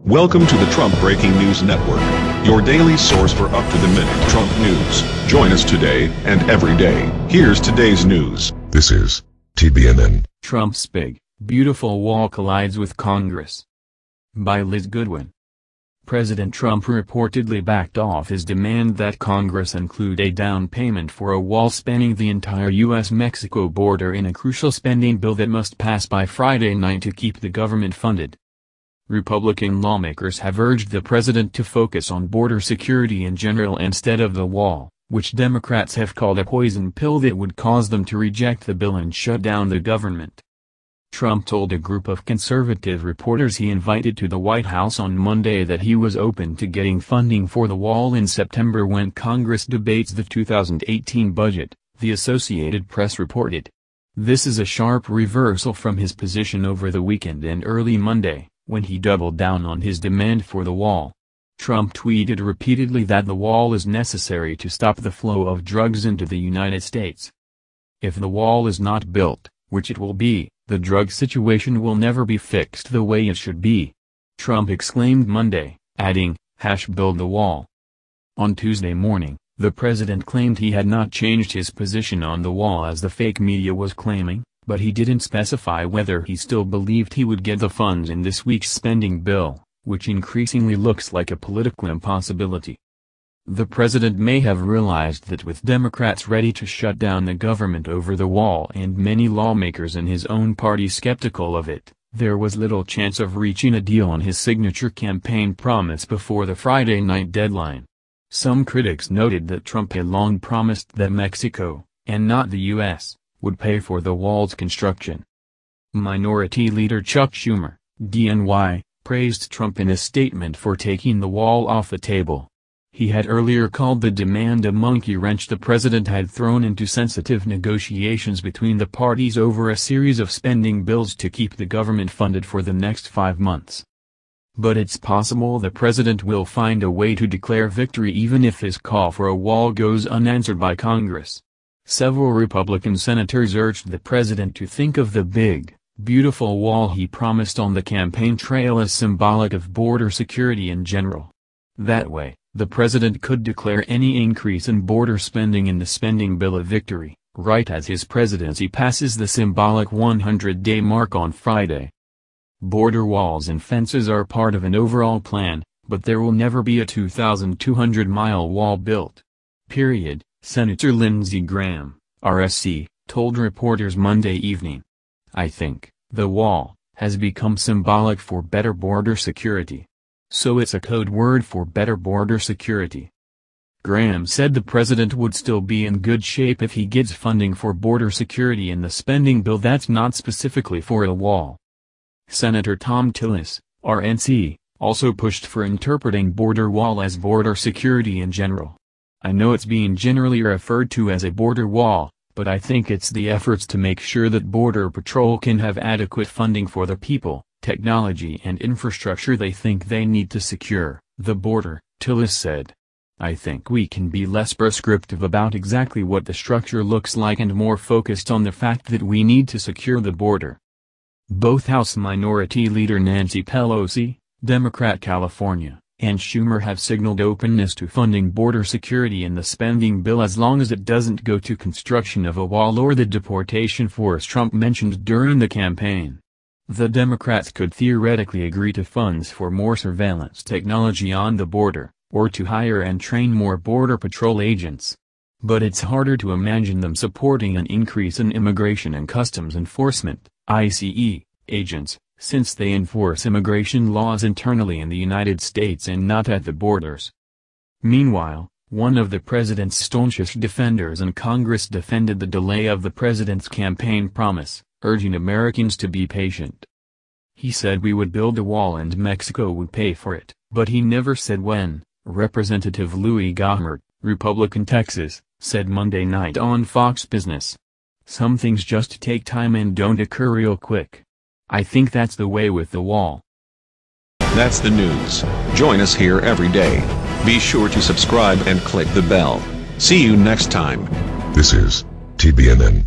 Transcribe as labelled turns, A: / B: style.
A: Welcome to the Trump Breaking News Network, your daily source for up-to-the-minute Trump news. Join us today and every day. Here's today's news.
B: This is TBNN.
C: Trump's big, beautiful wall collides with Congress. By Liz Goodwin. President Trump reportedly backed off his demand that Congress include a down payment for a wall spanning the entire U.S. Mexico border in a crucial spending bill that must pass by Friday night to keep the government funded. Republican lawmakers have urged the president to focus on border security in general instead of the wall, which Democrats have called a poison pill that would cause them to reject the bill and shut down the government. Trump told a group of conservative reporters he invited to the White House on Monday that he was open to getting funding for the wall in September when Congress debates the 2018 budget, the Associated Press reported. This is a sharp reversal from his position over the weekend and early Monday, when he doubled down on his demand for the wall. Trump tweeted repeatedly that the wall is necessary to stop the flow of drugs into the United States. If the wall is not built, which it will be, the drug situation will never be fixed the way it should be. Trump exclaimed Monday, adding, "build the wall." On Tuesday morning, the president claimed he had not changed his position on the wall as the fake media was claiming, but he didn't specify whether he still believed he would get the funds in this week's spending bill, which increasingly looks like a political impossibility. The president may have realized that with Democrats ready to shut down the government over the wall and many lawmakers in his own party skeptical of it, there was little chance of reaching a deal on his signature campaign promise before the Friday night deadline. Some critics noted that Trump had long promised that Mexico, and not the U.S., would pay for the wall's construction. Minority Leader Chuck Schumer, DNY, praised Trump in a statement for taking the wall off the table. He had earlier called the demand a monkey wrench the president had thrown into sensitive negotiations between the parties over a series of spending bills to keep the government funded for the next 5 months. But it's possible the president will find a way to declare victory even if his call for a wall goes unanswered by Congress. Several Republican senators urged the president to think of the big, beautiful wall he promised on the campaign trail as symbolic of border security in general. That way, the president could declare any increase in border spending in the spending bill a victory, right as his presidency passes the symbolic 100-day mark on Friday. Border walls and fences are part of an overall plan, but there will never be a 2,200-mile wall built. Period. Senator Lindsey Graham, RSC, told reporters Monday evening. "I think the wall has become symbolic for better border security. So it's a code word for better border security." Graham said the president would still be in good shape if he gets funding for border security in the spending bill that's not specifically for a wall. Senator Thom Tillis, RNC, also pushed for interpreting border wall as border security in general. "I know it's being generally referred to as a border wall, but I think it's the efforts to make sure that Border Patrol can have adequate funding for the people, technology and infrastructure they think they need to secure the border," Tillis said. "I think we can be less prescriptive about exactly what the structure looks like and more focused on the fact that we need to secure the border." Both House Minority Leader Nancy Pelosi, Democrat California, and Schumer have signaled openness to funding border security in the spending bill as long as it doesn't go to construction of a wall or the deportation force Trump mentioned during the campaign. The Democrats could theoretically agree to funds for more surveillance technology on the border, or to hire and train more Border Patrol agents. But it's harder to imagine them supporting an increase in Immigration and Customs Enforcement, ICE, agents, since they enforce immigration laws internally in the United States and not at the borders. Meanwhile, one of the president's staunchest defenders in Congress defended the delay of the president's campaign promise, urging Americans to be patient. He said we would build a wall and Mexico would pay for it, but he never said when. Representative Louis Gohmert, Republican Texas, said Monday night on Fox Business. "Some things just take time and don't occur real quick. I think that's the way with the wall."
A: That's the news. Join us here every day. Be sure to subscribe and click the bell. See you next time.
B: This is TBNN.